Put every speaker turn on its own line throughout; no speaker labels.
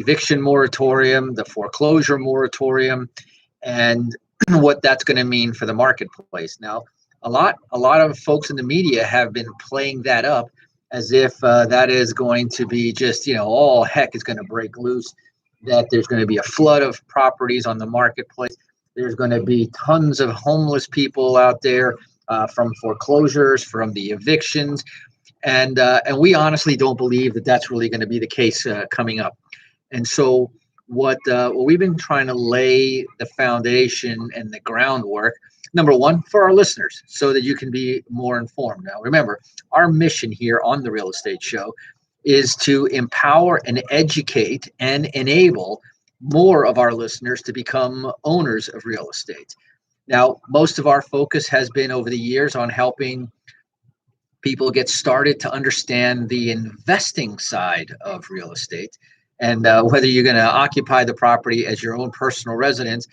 eviction moratorium, the foreclosure moratorium, and what that's going to mean for the marketplace. Now, a lot of folks in the media have been playing that up as if that is going to be just, all heck is going to break loose, that there's going to be a flood of properties on the marketplace. There's going to be tons of homeless people out there from foreclosures, from the evictions. And we honestly don't believe that that's really going to be the case coming up. And so what we've been trying to lay the foundation and the groundwork, number one, for our listeners, so that you can be more informed. Now, remember, our mission here on the Real Estate Show is to empower and educate and enable more of our listeners to become owners of real estate. Now, most of our focus has been over the years on helping people get started to understand the investing side of real estate, and whether you're going to occupy the property as your own personal residence,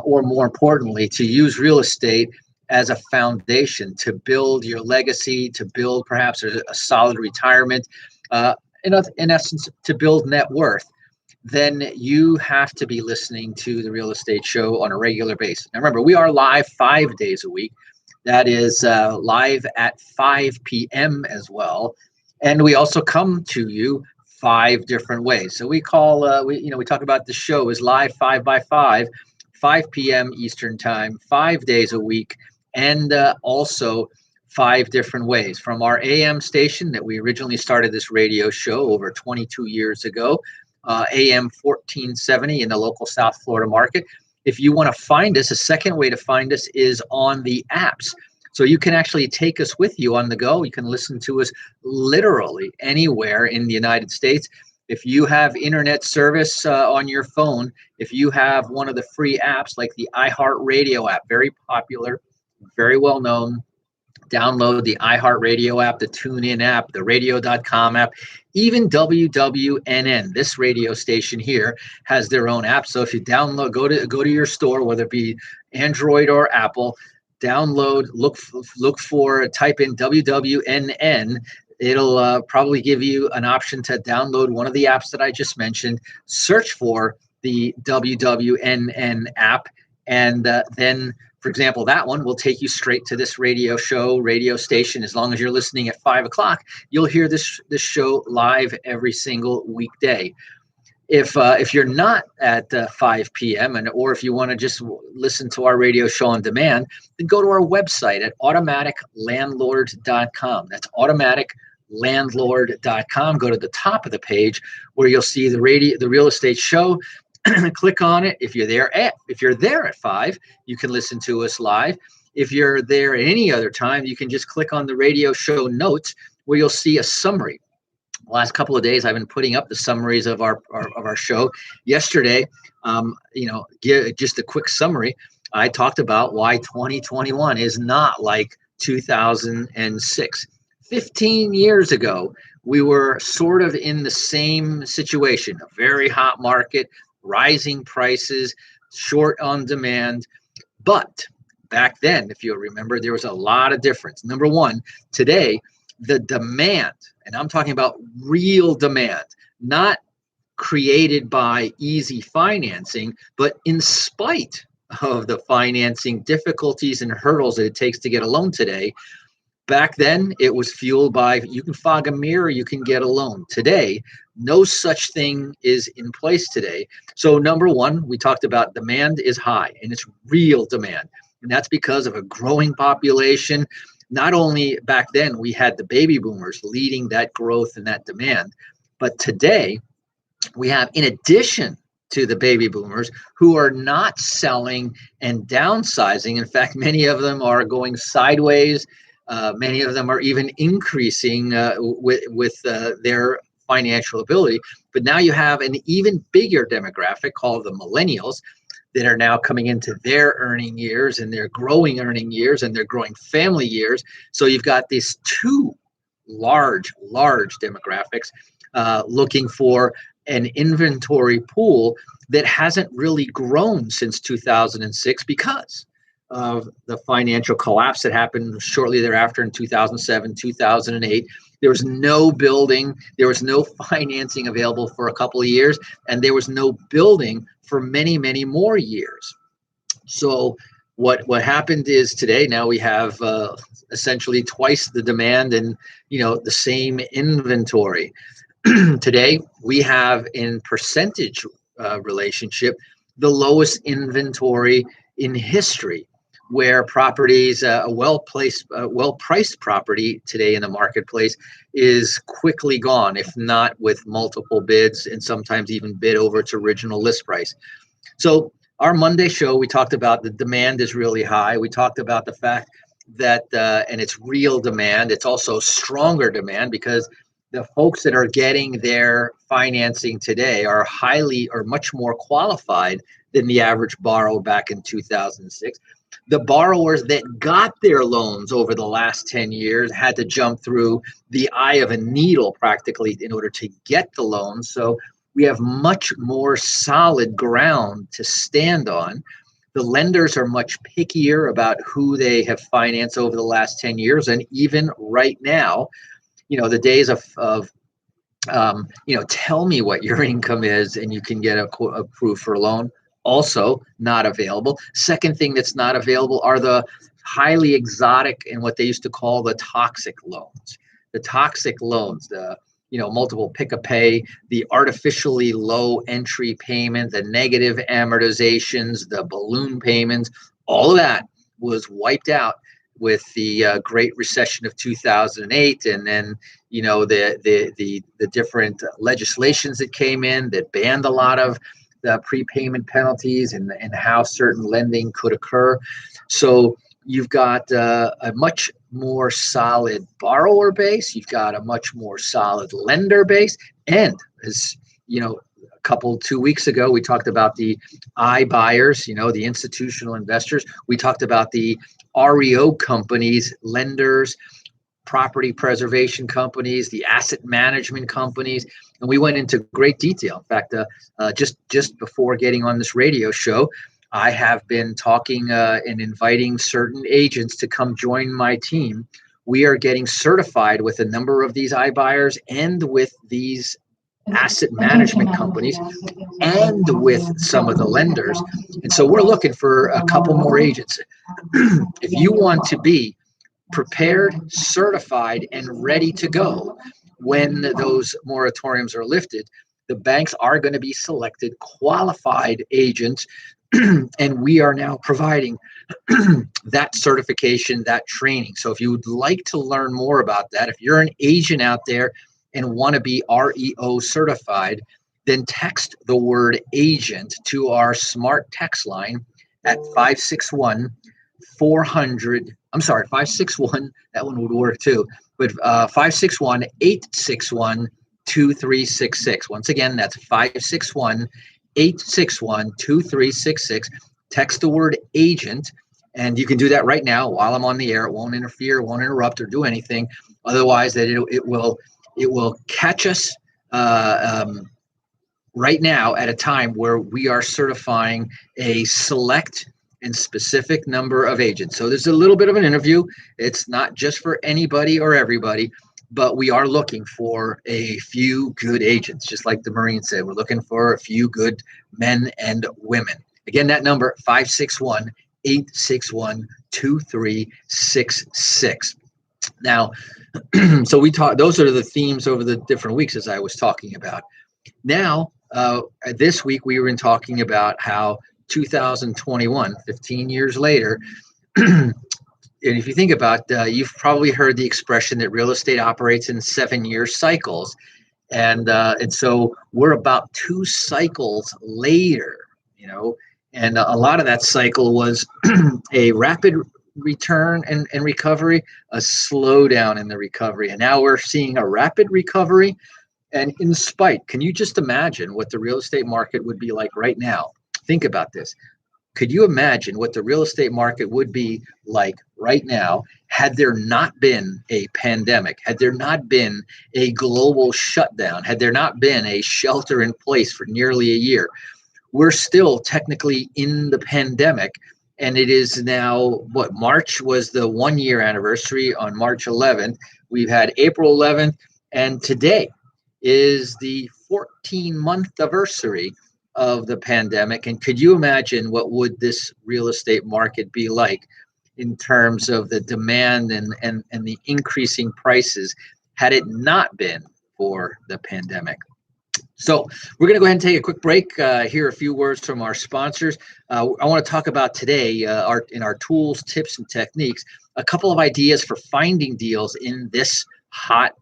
or more importantly, to use real estate as a foundation to build your legacy, to build perhaps a solid retirement, in essence, to build net worth, then you have to be listening to the Real Estate Show on a regular basis. Now, remember, we are live 5 days a week. That is live at 5 p.m. as well. And we also come to you 5 different ways. So we call, we talk about the show is live 5 by 5, 5 p.m. Eastern time, 5 days a week, and also 5 different ways. From our AM station that we originally started this radio show over 22 years ago, AM 1470 in the local South Florida market. If you want to find us, a second way to find us is on the apps. So you can actually take us with you on the go. You can listen to us literally anywhere in the United States. If you have internet service on your phone, if you have one of the free apps like the iHeartRadio app, very popular, very well known, download the iHeartRadio app, the TuneIn app, the radio.com app, even WWNN, this radio station here, has their own app. So if you download, go to your store, whether it be Android or Apple, download, look for, type in WWNN. It'll probably give you an option to download one of the apps that I just mentioned, search for the WWNN app, and then, for example, that one will take you straight to this radio station. As long as you're listening at 5 o'clock, you'll hear this show live every single weekday. If you're not at 5 p.m. or if you want to just listen to our radio show on demand, then go to our website at automaticlandlord.com. That's automaticlandlord.com. Go to the top of the page where you'll see the Real Estate Show. Click on it. If you're there at 5, you can listen to us live. If you're there at any other time, you can just click on the radio show notes where you'll see a summary. The last couple of days, I've been putting up the summaries of our show. Yesterday, just a quick summary. I talked about why 2021 is not like 2006. 15 years ago, we were sort of in the same situation, a very hot market, rising prices, short on demand. But back then, if you remember, there was a lot of difference. Number one, today, the demand, and I'm talking about real demand, not created by easy financing, but in spite of the financing difficulties and hurdles that it takes to get a loan today. Back then, it was fueled by, you can fog a mirror, you can get a loan. Today, no such thing is in place today. So number one, we talked about demand is high, and it's real demand. And that's because of a growing population. Not only back then, we had the baby boomers leading that growth and that demand, but today, we have, in addition to the baby boomers, who are not selling and downsizing. In fact, many of them are going sideways. Many of them are even increasing with their financial ability. But now you have an even bigger demographic called the millennials that are now coming into their earning years and their growing earning years and their growing family years. So you've got these two large demographics looking for an inventory pool that hasn't really grown since 2006 because of the financial collapse that happened shortly thereafter in 2007, 2008. There was no building, there was no financing available for a couple of years, and there was no building for many, many more years. So what happened is today now we have essentially twice the demand and the same inventory. Today we have in percentage relationship the lowest inventory in history, where properties, a well-priced property today in the marketplace is quickly gone, if not with multiple bids and sometimes even bid over its original list price. So our Monday show, we talked about the demand is really high. We talked about the fact that, and it's real demand, it's also stronger demand because the folks that are getting their financing today are much more qualified than the average borrower back in 2006. The borrowers that got their loans over the last 10 years had to jump through the eye of a needle practically in order to get the loans. So we have much more solid ground to stand on. The lenders are much pickier about who they have financed over the last 10 years. And even right now, the days of tell me what your income is and you can get approved for a loan, also not available. Second thing that's not available are the highly exotic and what they used to call the toxic loans. The toxic loans, the multiple pick-a-pay, the artificially low entry payment, the negative amortizations, the balloon payments, all of that was wiped out with the Great Recession of 2008, and then the different legislations that came in that banned a lot of the prepayment penalties and how certain lending could occur. So you've got a much more solid borrower base. You've got a much more solid lender base. And as 2 weeks ago, we talked about the iBuyers, the institutional investors. We talked about the REO companies, lenders, property preservation companies, the asset management companies, and we went into great detail. In fact, just before getting on this radio show, I have been talking and inviting certain agents to come join my team. We are getting certified with a number of these iBuyers and with these asset management companies and with some of the lenders. And so we're looking for a couple more agents. If you want to be prepared, certified, and ready to go when those moratoriums are lifted, the banks are going to be selected qualified agents, and we are now providing that certification, that training. So if you would like to learn more about that, if you're an agent out there and want to be REO certified, then text the word agent to our smart text line at 561 400. I'm sorry, 561. That one would work too. But 561-861-2366. Once again, that's 561-861-2366. Text the word agent, and you can do that right now while I'm on the air. It won't interfere, it won't interrupt or do anything. Otherwise, that it will catch us right now at a time where we are certifying a select and specific number of agents. So there's a little bit of an interview. It's not just for anybody or everybody, but we are looking for a few good agents. Just like the Marine said, we're looking for a few good men and women. Again, that number, 561-861-2366. Now, so we talked, those are the themes over the different weeks as I was talking about. Now, this week we were talking about how 2021, 15 years later, and if you think about, you've probably heard the expression that real estate operates in 7-year cycles, and so we're about 2 cycles later, and a lot of that cycle was a rapid return and recovery, a slowdown in the recovery, and now we're seeing a rapid recovery. And can you just imagine what the real estate market would be like right now? Think about this. Could you imagine what the real estate market would be like right now had there not been a pandemic, had there not been a global shutdown, had there not been a shelter in place for nearly a year? We're still technically in the pandemic, And it is now, what, March was the 1 year anniversary on March 11th. We've had April 11th, and today is the 14-month anniversary of the pandemic. And could you imagine what would this real estate market be like in terms of the demand and the increasing prices had it not been for the pandemic? So we're going to go ahead and take a quick break, hear a few words from our sponsors. I want to talk about today, in our tools, tips, and techniques, a couple of ideas for finding deals in this hot,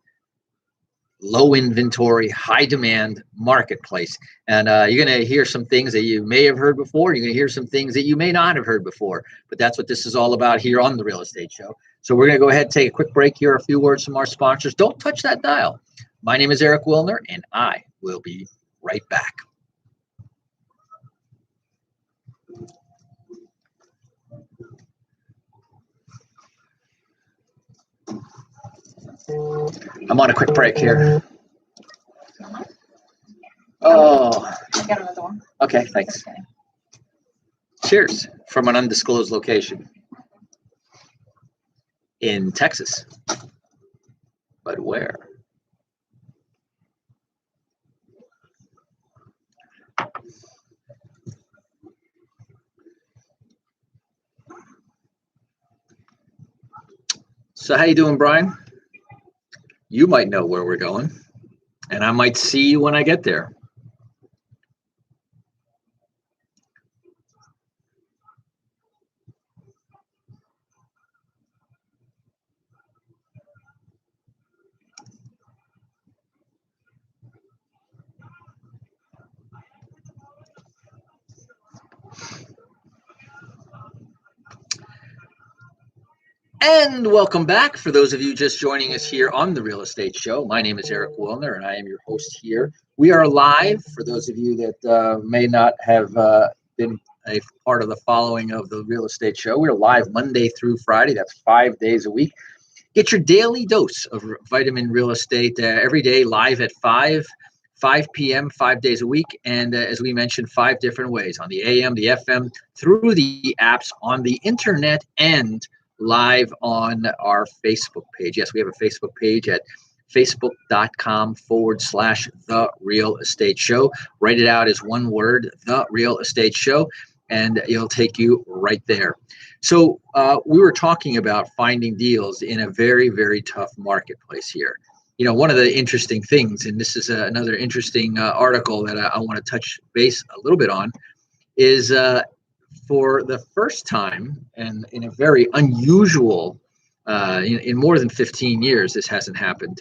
low inventory, high demand marketplace. And you're going to hear some things that you may have heard before. You're going to hear some things that you may not have heard before. But that's what this is all about here on the Real Estate Show. So we're going to go ahead and take a quick break, hear a few words from our sponsors. Don't touch that dial. My name is Eric Willner, and I will be right back. I'm on a quick break here. Oh.
I got another one.
Okay, thanks. Cheers from an undisclosed location in Texas. But where? So how you doing, Brian? You might know where we're going, and I might see you when I get there. And welcome back. For those of you just joining us here on the Real Estate Show, my name is Eric Willner, and I am your host here. We are live. For those of you that may not have been a part of the following of the Real Estate Show, we're live Monday through Friday. That's 5 days a week. Get your daily dose of vitamin real estate every day, live at 5 p.m., 5 days a week. And as we mentioned, 5 different ways: on the AM, the FM, through the apps, on the internet, and live on our Facebook page. Yes, we have a Facebook page at facebook.com/The Real Estate Show. Write it out as one word, The Real Estate Show, and it'll take you right there. So we were talking about finding deals in a very, very tough marketplace here. You know, one of the interesting things, and this is another interesting article that I want to touch base a little bit on, is for the first time, and in a very unusual, in more than 15 years, this hasn't happened.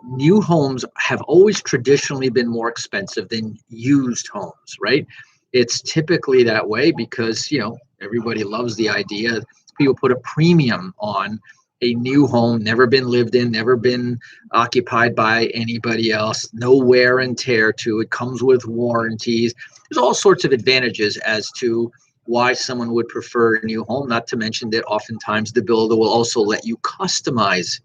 New homes have always traditionally been more expensive than used homes, right? It's typically that way because, you know, everybody loves the idea. People put a premium on a new home, never been lived in, never been occupied by anybody else, no wear and tear to it, comes with warranties. There's all sorts of advantages as to why someone would prefer a new home, not to mention that oftentimes the builder will also let you customize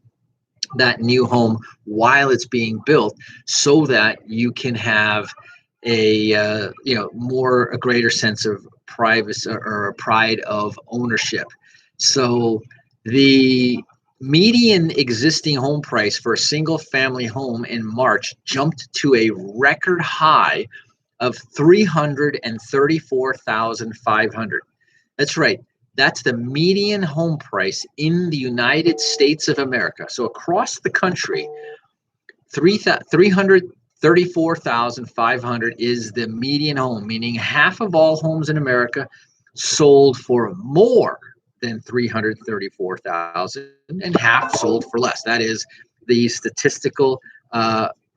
that new home while it's being built so that you can have a a greater sense of privacy or a pride of ownership. So the median existing home price for a single family home in March jumped to a record high of $334,500. That's right. That's the median home price in the United States of America. So across the country, $334,500 is the median home, meaning half of all homes in America sold for more than $334,000 and half sold for less. That is the statistical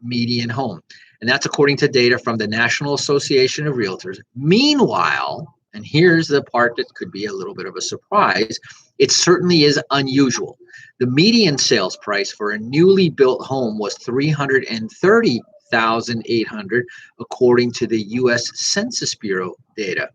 median home. And that's according to data from the National Association of Realtors. Meanwhile, and here's the part that could be a little bit of a surprise, it certainly is unusual. The median sales price for a newly built home was $330,800, according to the U.S. Census Bureau data.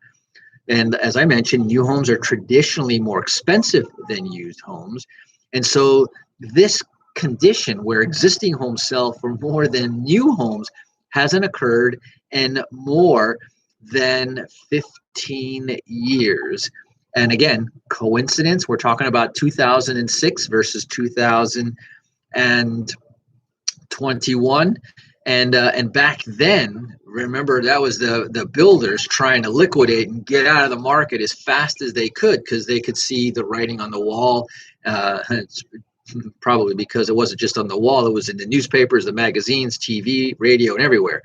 And as I mentioned, new homes are traditionally more expensive than used homes. And so this condition where existing homes sell for more than new homes hasn't occurred in more than 15 years. And again, coincidence, we're talking about 2006 versus 2021. And back then, remember, that was the builders trying to liquidate and get out of the market as fast as they could because they could see the writing on the wall. It's probably because it wasn't just on the wall, it was in the newspapers, the magazines, TV, radio, and everywhere.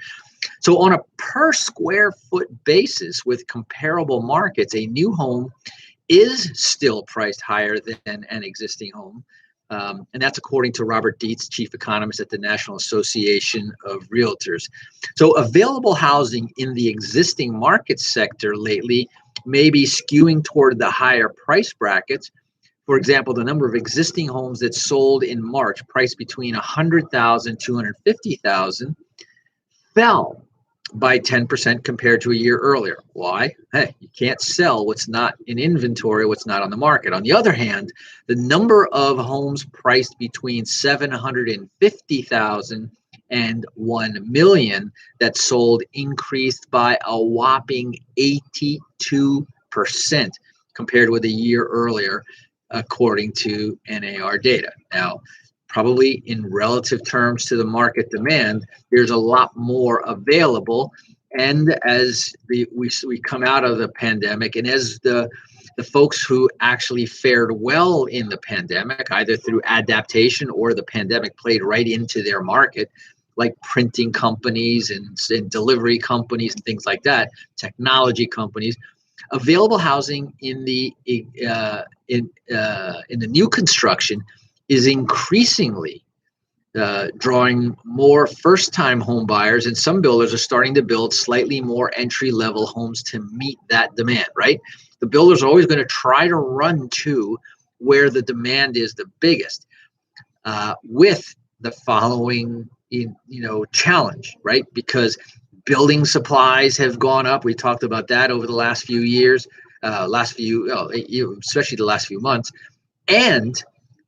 So on a per square foot basis with comparable markets, a new home is still priced higher than an existing home. And that's according to Robert Dietz, chief economist at the National Association of Realtors. So available housing in the existing market sector lately may be skewing toward the higher price brackets. For example, the number of existing homes that sold in March, priced between $100,000 and $250,000, fell by 10% compared to a year earlier. Why? Hey, you can't sell what's not in inventory, what's not on the market. On the other hand, the number of homes priced between $750,000 and $1 million that sold increased by a whopping 82% compared with a year earlier, according to NAR data. Now, probably in relative terms to the market demand, there's a lot more available. And as we come out of the pandemic, and as the folks who actually fared well in the pandemic, either through adaptation or the pandemic played right into their market, like printing companies and delivery companies and things like that, technology companies, available housing in the new construction is increasingly drawing more first-time home buyers, and some builders are starting to build slightly more entry-level homes to meet that demand, right? The builders are always going to try to run to where the demand is the biggest, with the following challenge, right? Because building supplies have gone up. We talked about that over the last few years, especially the last few months, and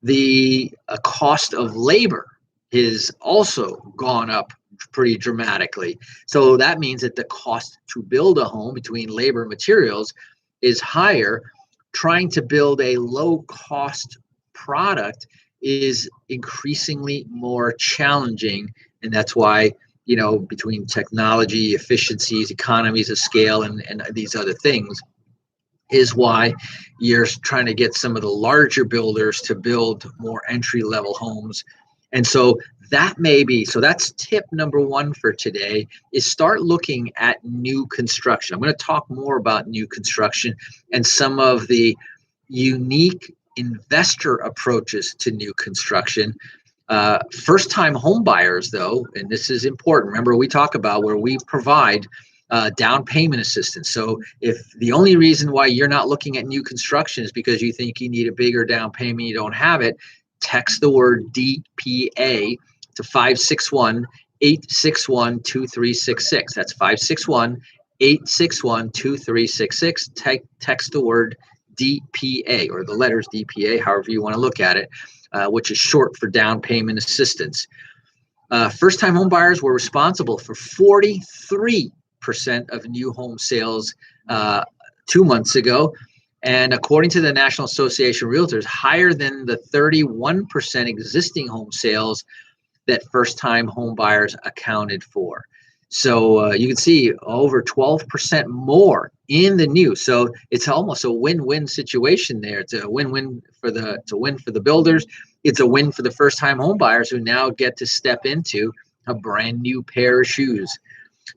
the cost of labor has also gone up pretty dramatically. So that means that the cost to build a home between labor and materials is higher. Trying to build a low-cost product is increasingly more challenging, and that's why, between technology, efficiencies, economies of scale, and these other things, is why you're trying to get some of the larger builders to build more entry-level homes. And so that's tip number one for today, is start looking at new construction. I'm going to talk more about new construction and some of the unique investor approaches to new construction. First-time home buyers, though, and this is important, remember we talk about where we provide down payment assistance. So if the only reason why you're not looking at new construction is because you think you need a bigger down payment, you don't have it, text the word DPA to 561-861-2366. That's 561-861-2366. Text the word DPA, or the letters DPA, however you want to look at it, which is short for down payment assistance. First-time home buyers were responsible for 43% of new home sales 2 months ago, and according to the National Association of Realtors, higher than the 31% existing home sales that first-time home buyers accounted for. So you can see over 12% more in the new. So it's almost a win-win situation there. It's a win-win for the builders. It's a win for the first-time home buyers who now get to step into a brand new pair of shoes.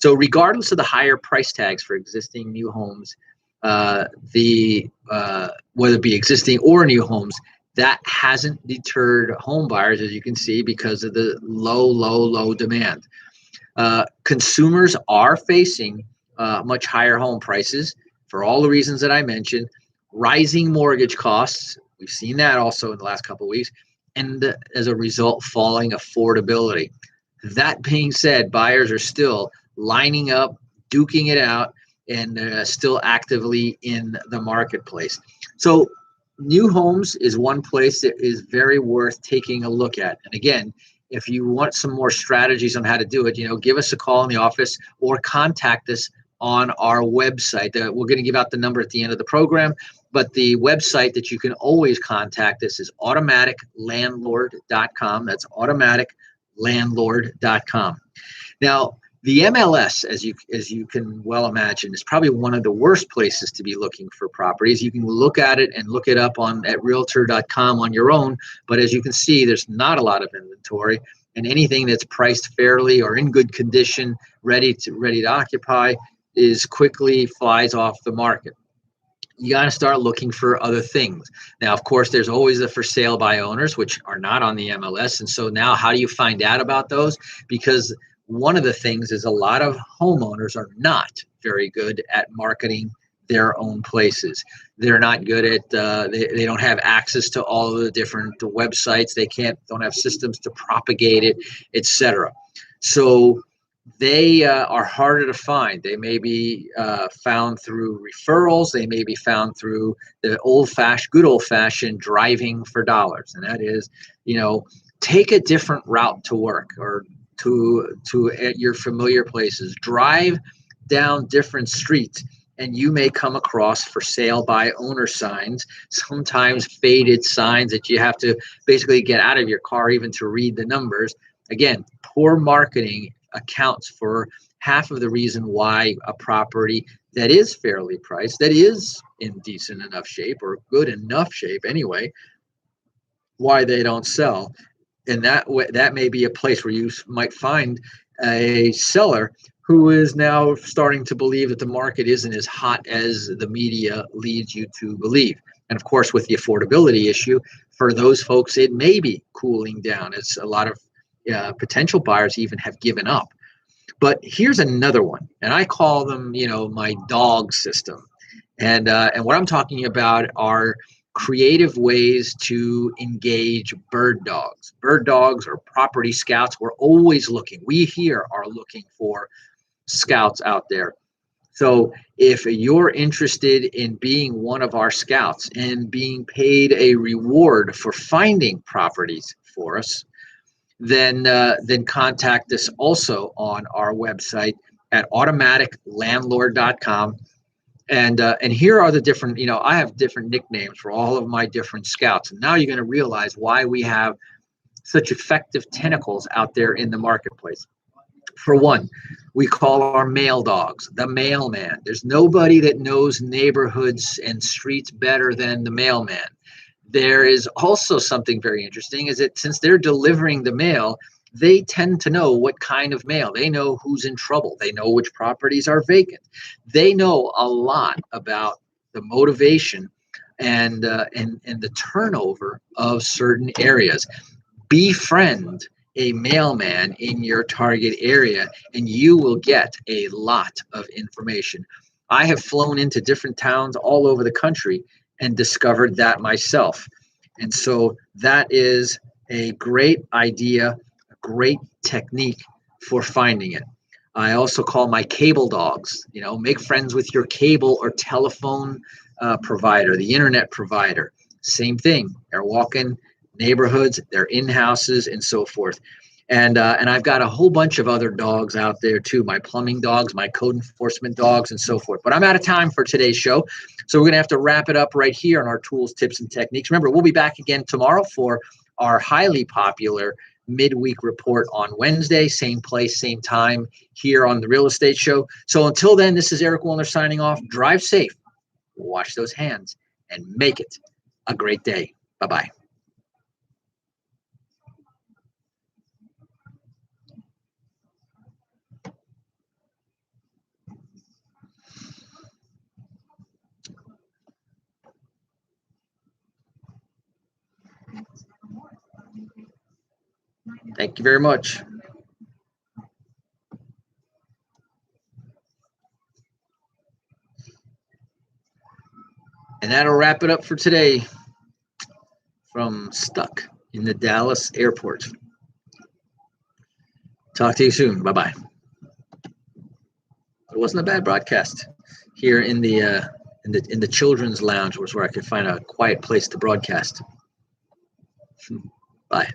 So regardless of the higher price tags for existing new homes, whether it be existing or new homes, that hasn't deterred home buyers, as you can see, because of the low demand. Consumers are facing much higher home prices for all the reasons that I mentioned, rising mortgage costs. We've seen that also in the last couple of weeks, and as a result, falling affordability. That being said, buyers are still lining up, duking it out, and still actively in the marketplace. So new homes is one place that is very worth taking a look at. And again, if you want some more strategies on how to do it, give us a call in the office or contact us on our website. We're going to give out the number at the end of the program. But the website that you can always contact us is automaticlandlord.com. That's automaticlandlord.com. Now, the MLS, as you can well imagine, is probably one of the worst places to be looking for properties. You can look at it and look it up at realtor.com on your own, but as you can see, there's not a lot of inventory, and anything that's priced fairly or in good condition, ready to occupy, is quickly flies off the market. You got to start looking for other things. Now, of course, there's always the for sale by owners, which are not on the MLS. And so now how do you find out about those? Because one of the things is a lot of homeowners are not very good at marketing their own places. They're not good at, they don't have access to all of the different websites. They don't have systems to propagate it, etc. So they are harder to find. They may be found through referrals. They may be found through the good old-fashioned driving for dollars, and that is, take a different route to work or to at your familiar places. Drive down different streets, and you may come across for sale by owner signs, sometimes faded signs that you have to basically get out of your car even to read the numbers. Again, poor marketing accounts for half of the reason why a property that is fairly priced, that is in decent enough shape or good enough shape anyway, why they don't sell. And that may be a place where you might find a seller who is now starting to believe that the market isn't as hot as the media leads you to believe. And of course, with the affordability issue, for those folks, it may be cooling down, as a lot of potential buyers even have given up. But here's another one, and I call them, my dog system. And what I'm talking about are creative ways to engage bird dogs. Bird dogs or property scouts. We're always looking. We here are looking for scouts out there. So if you're interested in being one of our scouts and being paid a reward for finding properties for us, then contact us also on our website at automaticlandlord.com. And here are the different, I have different nicknames for all of my different scouts. And now you're going to realize why we have such effective tentacles out there in the marketplace. For one, we call our mail dogs the mailman. There's nobody that knows neighborhoods and streets better than the mailman. There is also something very interesting, is that since they're delivering the mail, they tend to know what kind of mail. They know who's in trouble. They know which properties are vacant. They know a lot about the motivation and the turnover of certain areas. Befriend a mailman in your target area, and you will get a lot of information. I have flown into different towns all over the country and discovered that myself. And so that is a great idea, a great technique for finding it. I also call my cable dogs. Make friends with your cable or telephone provider, the internet provider. Same thing. They're walking neighborhoods, they're in houses, and so forth. And I've got a whole bunch of other dogs out there too, my plumbing dogs, my code enforcement dogs, and so forth. But I'm out of time for today's show, so we're going to have to wrap it up right here on our tools, tips, and techniques. Remember, we'll be back again tomorrow for our highly popular midweek report on Wednesday, same place, same time here on the Real Estate Show. So until then, this is Eric Willner signing off. Drive safe, wash those hands, and make it a great day. Bye-bye. Thank you very much. And that'll wrap it up for today from Stuck in the Dallas Airport. Talk to you soon. Bye-bye. It wasn't a bad broadcast here in the children's lounge, was where I could find a quiet place to broadcast. Bye.